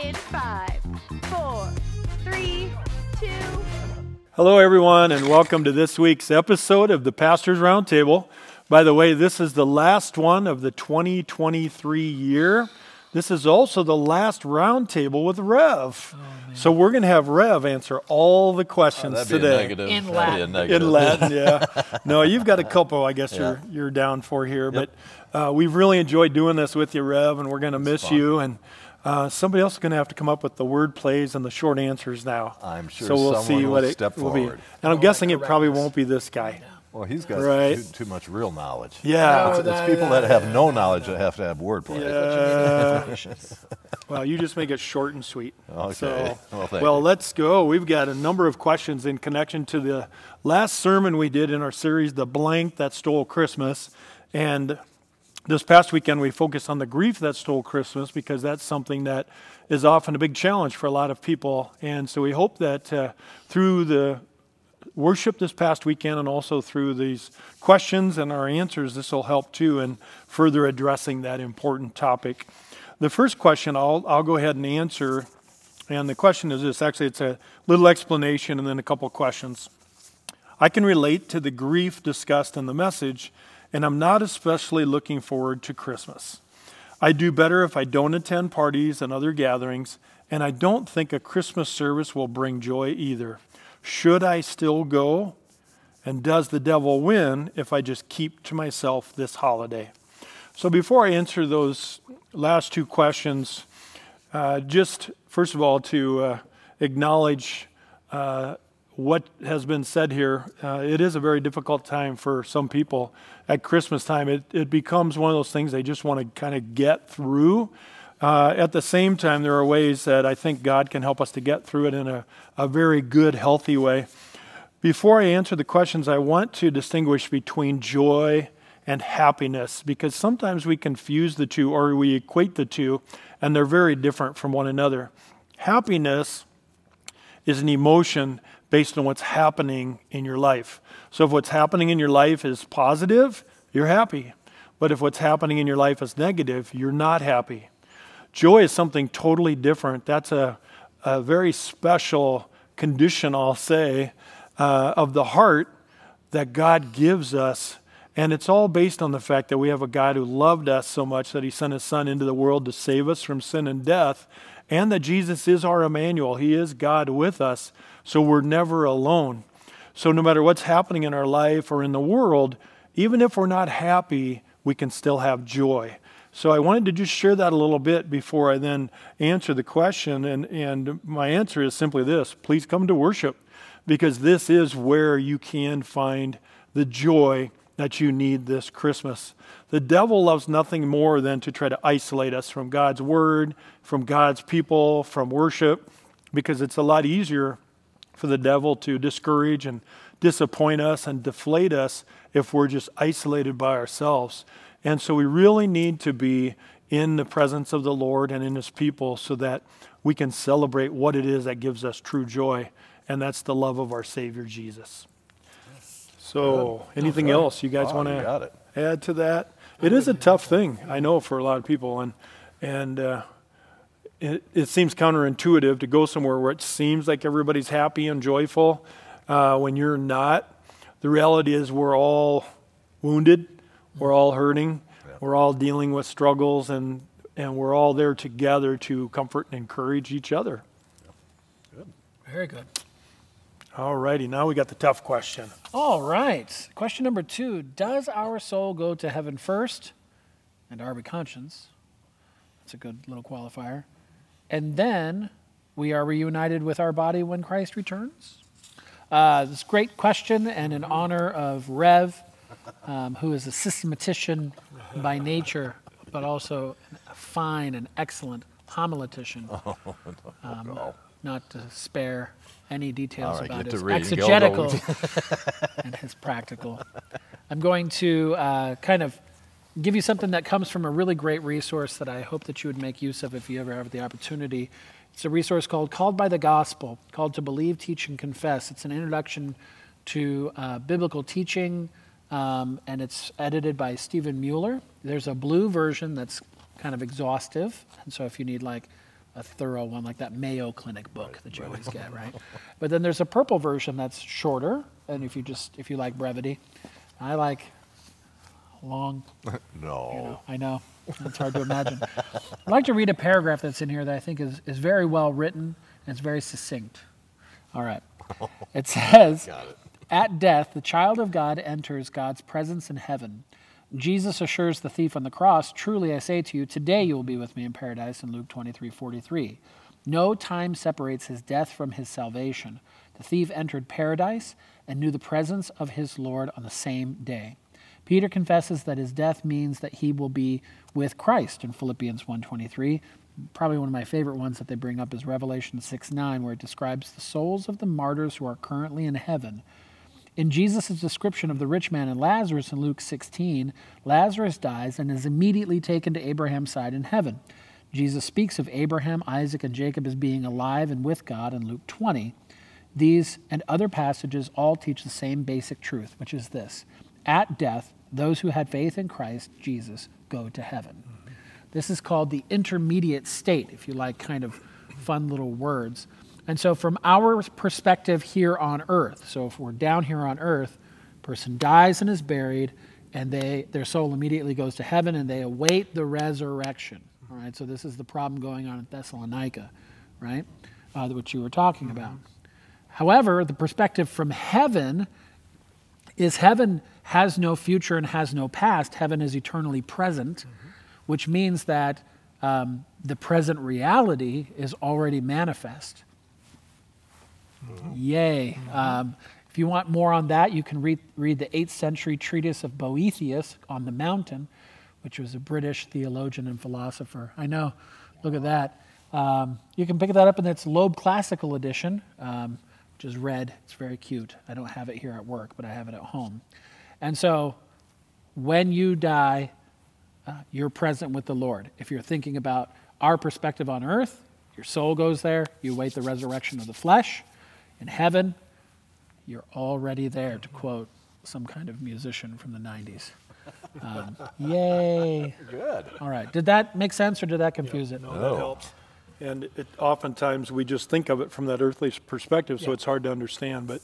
In 5, 4, 3, 2. Hello, everyone, and welcome to this week's episode of the Pastor's Roundtable. By the way, this is the last one of the 2023 year. This is also the last roundtable with Rev. So we're going to have Rev answer all the questions today. In Latin. In Latin, yeah. No, you've got a couple, I guess you're down for here. Yep. But we've really enjoyed doing this with you, Rev, and we're going to miss you. And somebody else is going to have to come up with the word plays and the short answers now. I'm sure so we'll someone see what will it step will be. forward. And I'm guessing it probably won't be this guy. Well, he's got too much real knowledge. Yeah. It's people that have no knowledge that have to have wordplay. Yeah. Well, you just make it short and sweet. Okay. So, well, let's go. We've got a number of questions in connection to the last sermon we did in our series, The Blank That Stole Christmas. And this past weekend, we focused on the grief that stole Christmas because that's something that is often a big challenge for a lot of people. And so we hope that through the worship this past weekend and also through these questions and our answers, this will help too in further addressing that important topic. The first question I'll go ahead and answer, and the question is this. Actually, it's a little explanation and then a couple questions. I can relate to the grief discussed in the message, and I'm not especially looking forward to Christmas. I do better if I don't attend parties and other gatherings, and I don't think a Christmas service will bring joy either. Should I still go? And does the devil win if I just keep to myself this holiday? So before I answer those last two questions, just first of all to acknowledge what has been said here. It is a very difficult time for some people. At Christmas time, it becomes one of those things they just want to kind of get through. At the same time, there are ways that I think God can help us to get through it in a very good, healthy way. Before I answer the questions, I want to distinguish between joy and happiness, because sometimes we confuse the two or we equate the two, and they're very different from one another. Happiness is an emotion based on what's happening in your life. So if what's happening in your life is positive, you're happy. But if what's happening in your life is negative, you're not happy. Joy is something totally different. That's a very special condition, I'll say, of the heart that God gives us. And it's all based on the fact that we have a God who loved us so much that he sent his son into the world to save us from sin and death, and that Jesus is our Emmanuel. He is God with us, so we're never alone. So no matter what's happening in our life or in the world, even if we're not happy, we can still have joy. So I wanted to just share that a little bit before I then answer the question. And my answer is simply this: please come to worship, because this is where you can find the joy that you need this Christmas. The devil loves nothing more than to try to isolate us from God's word, from God's people, from worship, because it's a lot easier for the devil to discourage and disappoint us and deflate us if we're just isolated by ourselves. And so we really need to be in the presence of the Lord and in his people so that we can celebrate what it is that gives us true joy, and that's the love of our Savior Jesus. So anything else you guys want to add to that? It is a tough thing, I know, for a lot of people, and it seems counterintuitive to go somewhere where it seems like everybody's happy and joyful when you're not. The reality is we're all wounded. We're all hurting. We're all dealing with struggles, and we're all there together to comfort and encourage each other. Good. Very good. All righty, now we got the tough question. All right. Question number 2. Does our soul go to heaven first? And are we conscious? That's a good little qualifier. And then we are reunited with our body when Christ returns? This is a great question, and in honor of Rev, who is a systematician by nature, but also a fine and excellent homiletician. Not to spare any details about his exegetical and his practical. I'm going to kind of give you something that comes from a really great resource that I hope that you would make use of if you ever have the opportunity. It's a resource called Called by the Gospel, called To Believe, Teach, and Confess. It's an introduction to biblical teaching, and it's edited by Stephen Mueller. There's a blue version that's kind of exhaustive, and so if you need like a thorough one, like that Mayo Clinic book that you always get, right? But then there's a purple version that's shorter, and if you like brevity, I like long. No. I know. It's hard to imagine. I'd like to read a paragraph that's in here that I think is very well written, and it's very succinct. All right. It says, at death, the child of God enters God's presence in heaven. Jesus assures the thief on the cross, truly I say to you, today you will be with me in paradise, in Luke 23:43. No time separates his death from his salvation. The thief entered paradise and knew the presence of his Lord on the same day. Peter confesses that his death means that he will be with Christ in Philippians 1:23. Probably one of my favorite ones that they bring up is Revelation 6:9, where it describes the souls of the martyrs who are currently in heaven. In Jesus' description of the rich man and Lazarus in Luke 16, Lazarus dies and is immediately taken to Abraham's side in heaven. Jesus speaks of Abraham, Isaac, and Jacob as being alive and with God in Luke 20. These and other passages all teach the same basic truth, which is this. At death, those who had faith in Christ Jesus go to heaven. This is called the intermediate state, if you like kind of fun little words. And so from our perspective here on earth, so if we're down here on earth, a person dies and is buried, and their soul immediately goes to heaven, and they await the resurrection. All right, so this is the problem going on in Thessalonica, right, which you were talking about. However, the perspective from heaven is heaven has no future and has no past. Heaven is eternally present, which means that the present reality is already manifest. Yay. If you want more on that, you can read the 8th century treatise of Boethius on the Mountain, which was a British theologian and philosopher. I know, look at that. You can pick that up in its Loeb Classical edition, which is red. It's very cute. I don't have it here at work, but I have it at home. And so when you die, you're present with the Lord. If you're thinking about our perspective on earth, your soul goes there, you await the resurrection of the flesh. In heaven, you're already there, to quote some kind of musician from the 90s. Yay. Good. All right. Did that make sense or did that confuse it? No, that helps. And oftentimes we just think of it from that earthly perspective, so it's hard to understand. But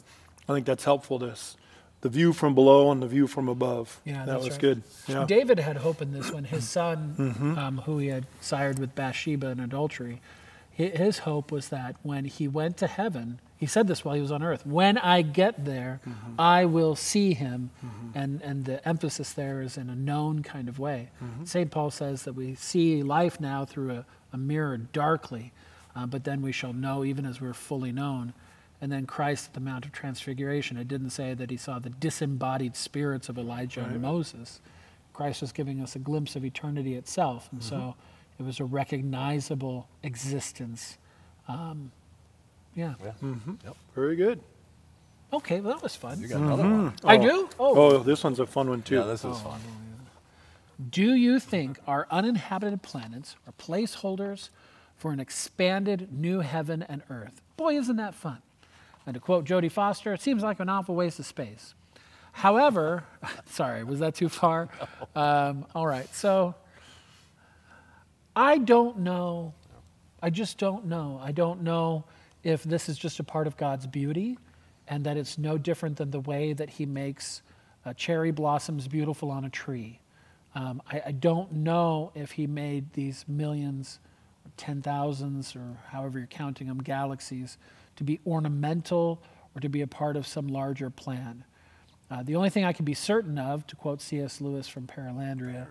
I think that's helpful to us. The view from below and the view from above. Yeah, that was right. good. Yeah. David had hope in this when his son, who he had sired with Bathsheba in adultery, his hope was that when he went to heaven, he said this while he was on earth, when I get there, I will see him. And the emphasis there is in a known kind of way. St. Paul says that we see life now through a mirror darkly, but then we shall know even as we're fully known. And then Christ at the Mount of Transfiguration, it didn't say that he saw the disembodied spirits of Elijah and Moses. Christ was giving us a glimpse of eternity itself. And so it was a recognizable existence. Yep. Very good. Okay, well, that was fun. You got another one. I do? Oh, this one's a fun one, too. Yeah, this is fun. Do you think our uninhabited planets are placeholders for an expanded new heaven and earth? Boy, isn't that fun. And to quote Jodie Foster, it seems like an awful waste of space. However, sorry, was that too far? All right, so I don't know. I just don't know. I don't know if this is just a part of God's beauty and that it's no different than the way that he makes cherry blossoms beautiful on a tree. I don't know if he made these millions, or 10,000s, or however you're counting them, galaxies, to be ornamental or to be a part of some larger plan. The only thing I can be certain of, to quote C.S. Lewis from Perelandria,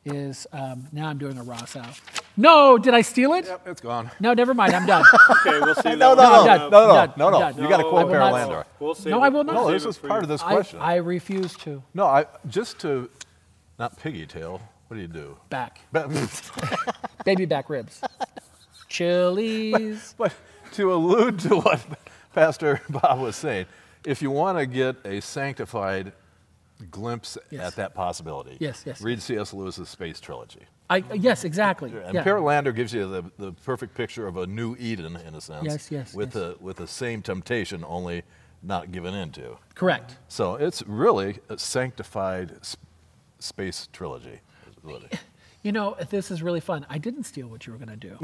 is, now I'm doing a Ross out. No, did I steal it? Yep, it's gone. No, never mind, I'm done. Okay, we'll see. No. I'm done. You got to quote will not- Perelandria. We'll see. No, I will not. No, this is part of this question. I refuse to. No, just to, not piggy tail. What do? Back. Baby back ribs. Chilies. But to allude to what Pastor Bob was saying, if you want to get a sanctified glimpse at that possibility, read C.S. Lewis's Space Trilogy. Yes, exactly. And Perelandria gives you the perfect picture of a new Eden, in a sense, with the same temptation, only not given into. Correct. So it's really a sanctified space trilogy. You know, this is really fun. I didn't steal what you were going to do.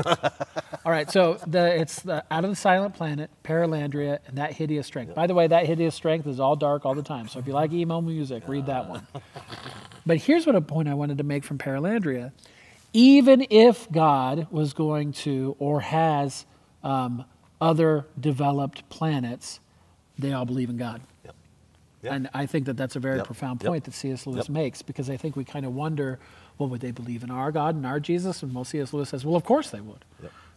All right, so it's the Out of the Silent Planet, Paralandria, and That Hideous Strength. By the way, That Hideous Strength is all dark all the time. So if you like emo music, read that one. But here's what a point I wanted to make from Paralandria. Even if God was going to or has other developed planets, they all believe in God. Yep. Yep. And I think that that's a very profound point that C.S. Lewis makes, because I think we kind of wonder, well, would they believe in our God and our Jesus? And well, C.S. Lewis says, well, of course they would,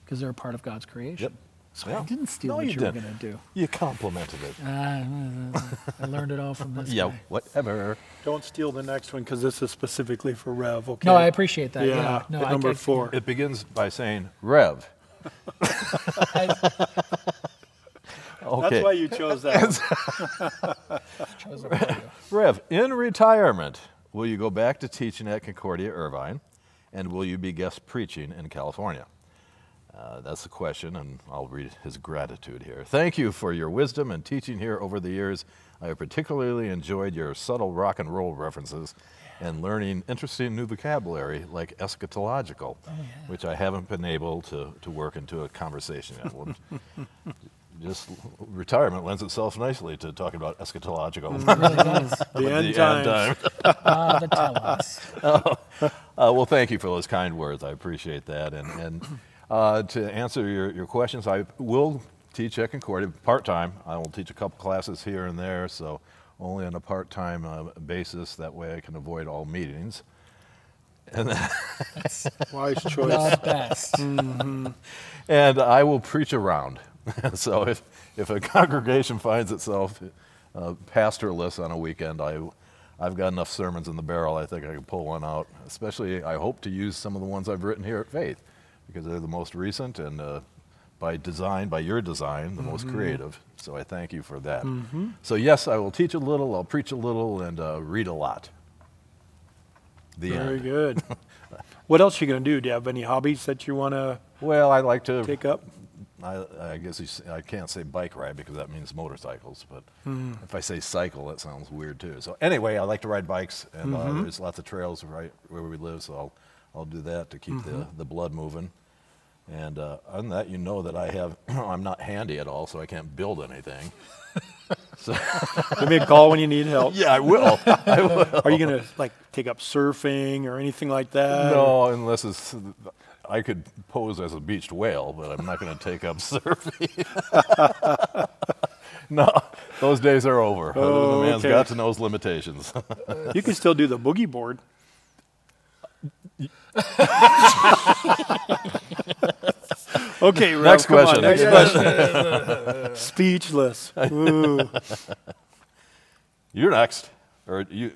because they're a part of God's creation. Yep. So I didn't steal what you were going to do. You complimented it. I learned it all from this guy. Whatever. Don't steal the next one, because this is specifically for Rev, okay? No, I appreciate that. Yeah, No, number 4. It begins by saying, Rev. Okay. That's why you chose that one. Rev, in retirement, will you go back to teaching at Concordia Irvine, and will you be guest preaching in California? That's the question, and I'll read his gratitude here. Thank you for your wisdom and teaching here over the years. I have particularly enjoyed your subtle rock and roll references and learning interesting new vocabulary like eschatological, which I haven't been able to work into a conversation yet. Well, just retirement lends itself nicely to talking about eschatological. It really does. The end times. The tell us. Well, thank you for those kind words. I appreciate that. And to answer your questions, I will teach at Concordia part-time. I will teach a couple classes here and there, so only on a part-time basis. That way I can avoid all meetings. And That's wise choice. The best. And I will preach around. So if a congregation finds itself pastorless on a weekend, I've got enough sermons in the barrel. I think I can pull one out. Especially, I hope to use some of the ones I've written here at Faith, because they're the most recent and by your design, the most creative. So I thank you for that. So yes, I will teach a little, I'll preach a little, and read a lot. Very good. What else are you going to do? Do you have any hobbies that you want to I like to take up? I guess I can't say bike ride because that means motorcycles, but if I say cycle, that sounds weird too. So anyway, I like to ride bikes, and there's lots of trails right where we live, so I'll do that to keep the blood moving. And other than that, you know that I'm not handy at all, so I can't build anything. So Give me a call when you need help. Yeah, I will. Are you going to take up surfing or anything like that? No, unless I could pose as a beached whale, but I'm not going to take up surfing. No, those days are over. The man's got to know his limitations. You can still do the boogie board. Okay, Rev, Next question. Next question. Speechless. Ooh. You're next. Or you?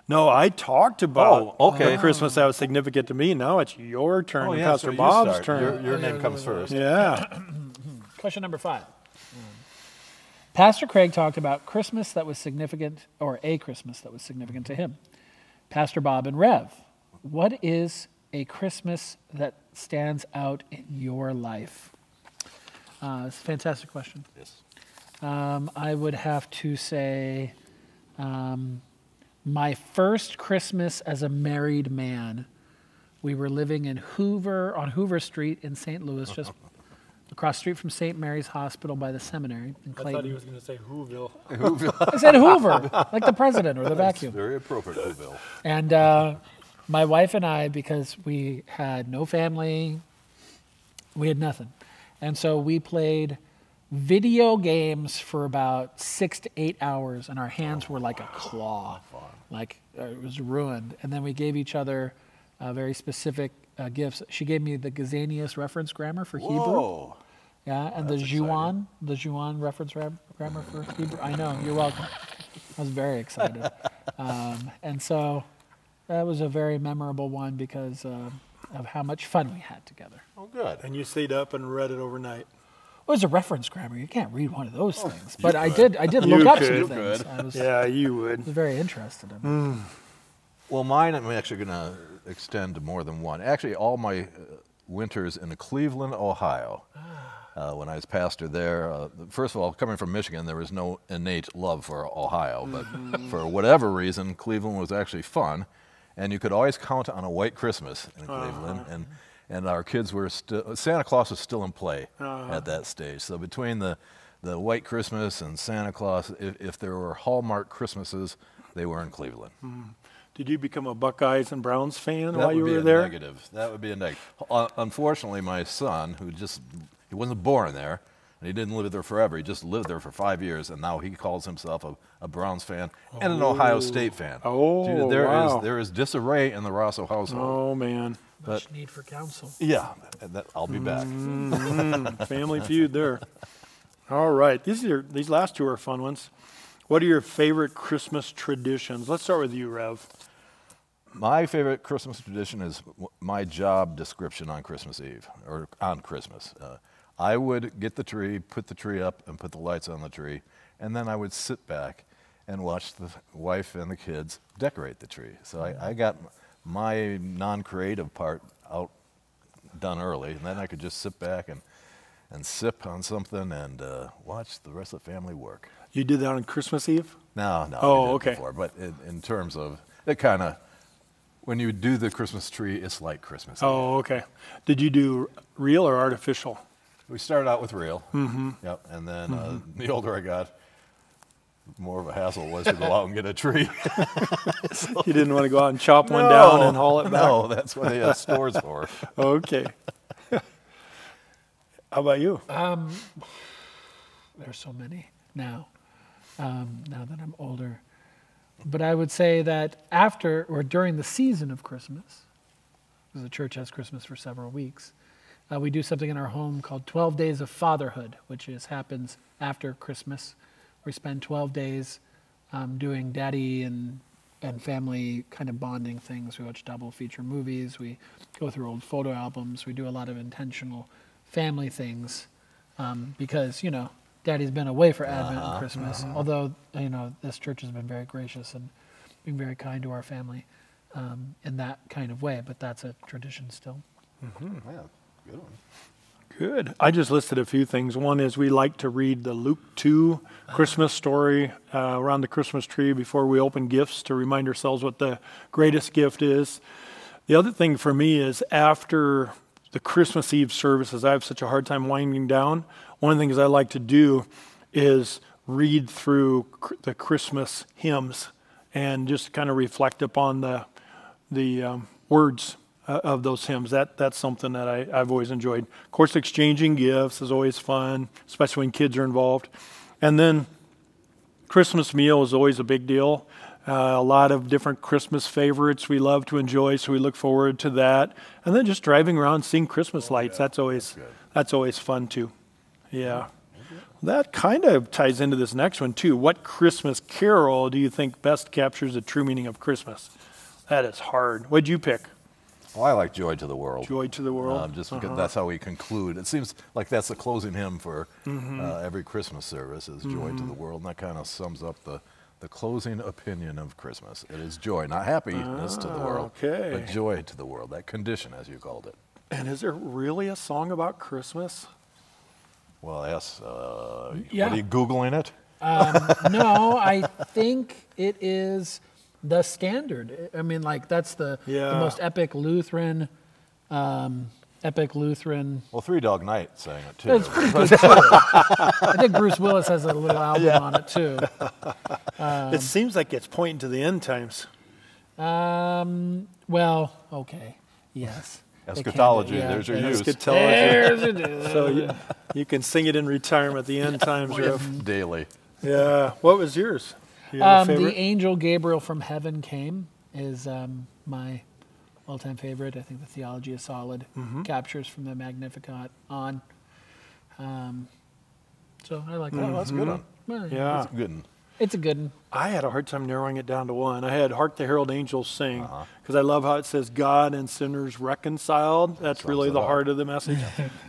No, I talked about okay. the Christmas that was significant to me. Now it's your turn, Oh, yeah, Pastor so Bob's you start. turn. Your name comes first. Yeah. Question number 5. Pastor Craig talked about Christmas that was significant, or a Christmas that was significant to him. Pastor Bob and Rev, what is a Christmas that stands out in your life? It's a fantastic question. Yes. I would have to say my first Christmas as a married man. We were living in on Hoover Street in St. Louis, just across the street from St. Mary's Hospital by the seminary in Clayton. I thought he was going to say Whoville. I said Hoover, like the president or the vacuum. Very appropriate, Whoville. And my wife and I, because we had no family, we had nothing. And so we played video games for about 6 to 8 hours, and our hands were like a claw. Like it was ruined. And then we gave each other very specific gifts. She gave me the Gazanius reference grammar for Hebrew. Yeah, and the Juan reference grammar for Hebrew. I know, you're welcome. I was very excited. And so that was a very memorable one because of how much fun we had together. Oh, good. And you stayed up and read it overnight. Well, it was a reference grammar. You can't read one of those things. But I did look up some things. I was, you would. was very interested in. Well, mine, I'm actually going to extend to more than one. Actually, all my winters in Cleveland, Ohio. When I was pastor there, first of all, coming from Michigan, there was no innate love for Ohio. But for whatever reason, Cleveland was actually fun. And you could always count on a white Christmas in Cleveland. And our kids were still, Santa Claus was still in play at that stage. So between the white Christmas and Santa Claus, if there were Hallmark Christmases, they were in Cleveland. Did you become a Buckeyes and Browns fan That while would you be were a there? negative. That would be a negative. Unfortunately, my son, he wasn't born there, and he didn't live there forever. He just lived there for 5 years, and now he calls himself a Browns fan and an Ohio State fan. Oh, Dude, wow. There is disarray in the Rosso household. Oh, man. Much need for counsel. Yeah, I'll be back. Family Feud there. All right. These last two are fun ones. What are your favorite Christmas traditions? Let's start with you, Rev. My favorite Christmas tradition is my job description on Christmas Eve, or on Christmas. I would get the tree, put the tree up, and put the lights on the tree, and then I would sit back and watch the wife and the kids decorate the tree. So I got my non-creative part done early, and then I could just sit back and sip on something and watch the rest of the family work. You did that on Christmas Eve? No. Oh, we did okay. Before, but in terms of, it kind of, when you do the Christmas tree, it's like Christmas. Oh, okay. Did you do real or artificial? We started out with real. Mm-hmm. Yep. And then the older I got, more of a hassle it was to go out and get a tree. You didn't want to go out and chop one down and haul it back? No, that's what they had stores for. Okay. How about you? There's so many now that I'm older. But I would say that after or during the season of Christmas, because the church has Christmas for several weeks, we do something in our home called 12 Days of Fatherhood, which happens after Christmas. We spend 12 days doing daddy and family kind of bonding things. We watch double feature movies. We go through old photo albums. We do a lot of intentional family things because, Daddy's been away for Advent and Christmas, although, this church has been very gracious and being very kind to our family in that kind of way, but that's a tradition still. Mm-hmm. Yeah, good one. Good. I just listed a few things. One is we like to read the Luke 2 Christmas story around the Christmas tree before we open gifts to remind ourselves what the greatest gift is. The other thing for me is after the Christmas Eve services, I have such a hard time winding down. One of the things I like to do is read through the Christmas hymns and just kind of reflect upon the words of those hymns. That's something that I've always enjoyed. Of course, exchanging gifts is always fun, especially when kids are involved. And then Christmas meal is always a big deal. A lot of different Christmas favorites we love to enjoy, so we look forward to that. And then just driving around seeing Christmas lights. That's always fun too. Yeah. That kind of ties into this next one too. What Christmas carol do you think best captures the true meaning of Christmas? That is hard. What'd you pick? Well, I like Joy to the World. Joy to the World. Just because that's how we conclude. It seems like that's the closing hymn for every Christmas service is Joy to the World. And that kind of sums up the closing opinion of Christmas. It is joy, not happiness to the world, but joy to the world, that condition, as you called it. And is there really a song about Christmas? Well, yes. Yeah. What, are you Googling it? No, I think it is the standard. I mean, that's the most epic Lutheran. Well, Three Dog Night sang it too. It's pretty good too. I think Bruce Willis has a little album on it too. It seems like it's pointing to the end times. Well, okay, yes. Eschatology, there's your use. Eschatology. There's it is. So you can sing it in retirement, the end times. Daily. Yeah. What was yours? You have a favorite? The angel Gabriel from heaven came is my all-time favorite. I think the theology is solid. Captures from the Magnificat on. So I like that. That's a good one. Yeah. That's a good one. It's a good one. I had a hard time narrowing it down to one. I had Hark the Herald Angels Sing, because I love how it says God and sinners reconciled. That's really the heart of the message.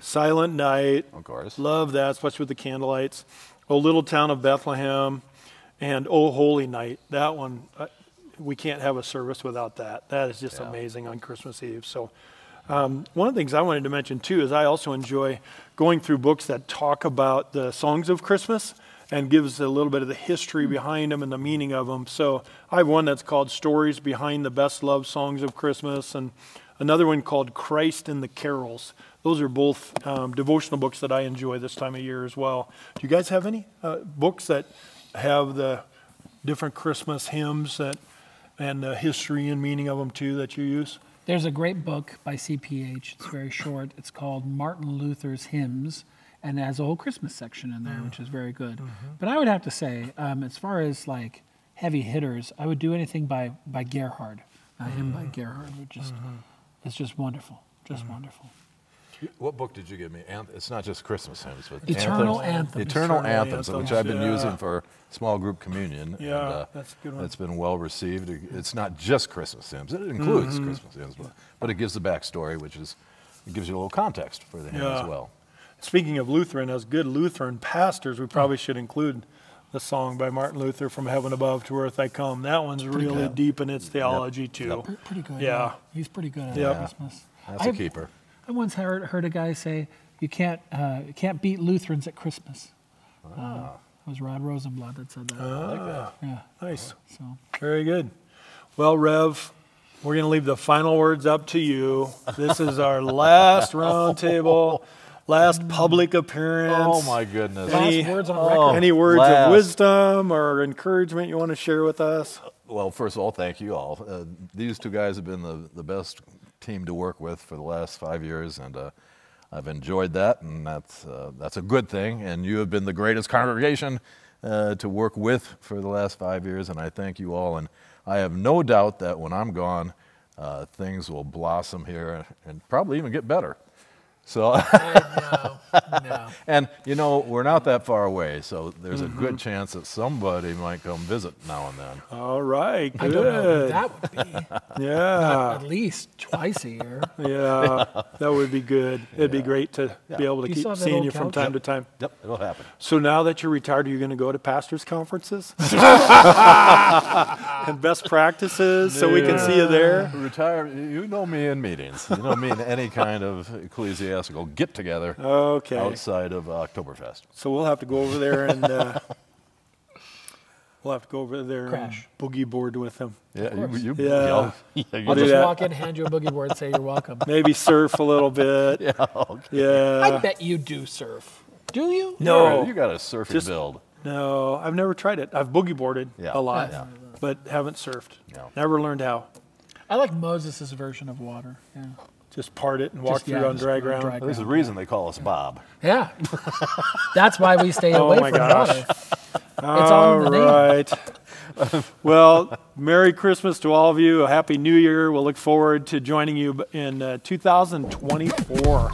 Silent Night. Of course. Love that, especially with the candlelights. O Little Town of Bethlehem. And O Holy Night. That one, we can't have a service without that. That is just amazing on Christmas Eve. So one of the things I wanted to mention too is I also enjoy going through books that talk about the songs of Christmas. and gives a little bit of the history behind them and the meaning of them. So I have one that's called Stories Behind the Best Love Songs of Christmas, and another one called Christ in the Carols. Those are both devotional books that I enjoy this time of year as well. Do you guys have any books that have the different Christmas hymns and the history and meaning of them too that you use? There's a great book by CPH. It's very short. It's called Martin Luther's Hymns, and it has a whole Christmas section in there, which is very good. But I would have to say, as far as like heavy hitters, I would do anything by Gerhard, a hymn by Gerhard, which is it's just wonderful, wonderful. What book did you give me? It's not just Christmas hymns, but Eternal Anthems. Eternal Anthems, which I've been using for small group communion. Yeah, and, that's a good one. It's been well received. It's not just Christmas hymns. It includes Christmas hymns, but it gives the backstory, it gives you a little context for the hymn as well. Speaking of Lutheran, as good Lutheran pastors, we probably should include the song by Martin Luther, From Heaven Above to Earth I Come. That one's really deep in its theology too. Pretty good. Yeah. He's pretty good at Christmas. That's a keeper. I once heard a guy say, "You can't beat Lutherans at Christmas." It was Rod Rosenblatt that said that. I like that. Yeah. Nice. So Very good. Well, Rev, we're going to leave the final words up to you. This is our last roundtable, last public appearance. Oh my goodness. last words on record. Any words of wisdom or encouragement you want to share with us? Well, first of all, thank you all. These two guys have been the best team to work with for the last 5 years, and I've enjoyed that, and that's a good thing. And you have been the greatest congregation to work with for the last 5 years, and I thank you all. And I have no doubt that when I'm gone, things will blossom here and probably even get better. So, no. And you know, we're not that far away, so there's a good chance that somebody might come visit now and then. All right, good. I don't know what that would be. Yeah. At least twice a year. Yeah, that would be good. It'd be great to be able to You keep saw that seeing old you from couch? time to time. Yep, it'll happen. So now that you're retired, are you going to go to pastors' conferences? And best practices so we can see you there? Retire. You know me in meetings. You know me in any kind of ecclesiastical get-together Okay. outside of Oktoberfest. So we'll have to go over there and Crash. and boogie board with him. Yeah, Yeah. I'll do just that. walk in, hand you a boogie board, and say you're welcome. Maybe surf a little bit. yeah, okay. Yeah. I bet you do surf. Do you? No. You got a surfing Just- build. No, I've never tried it. I've boogie boarded Yeah. a lot, Yeah. but haven't surfed. No. Never learned how. I like Moses' version of water. Yeah. Just part it and walk Just, through yeah, on just dry on ground. dry There's a ground. reason they call us Bob. Yeah. That's why we stay Oh away my from gosh. water. It's All on the name. right. Well, Merry Christmas to all of you. A Happy New Year. We'll look forward to joining you in 2024.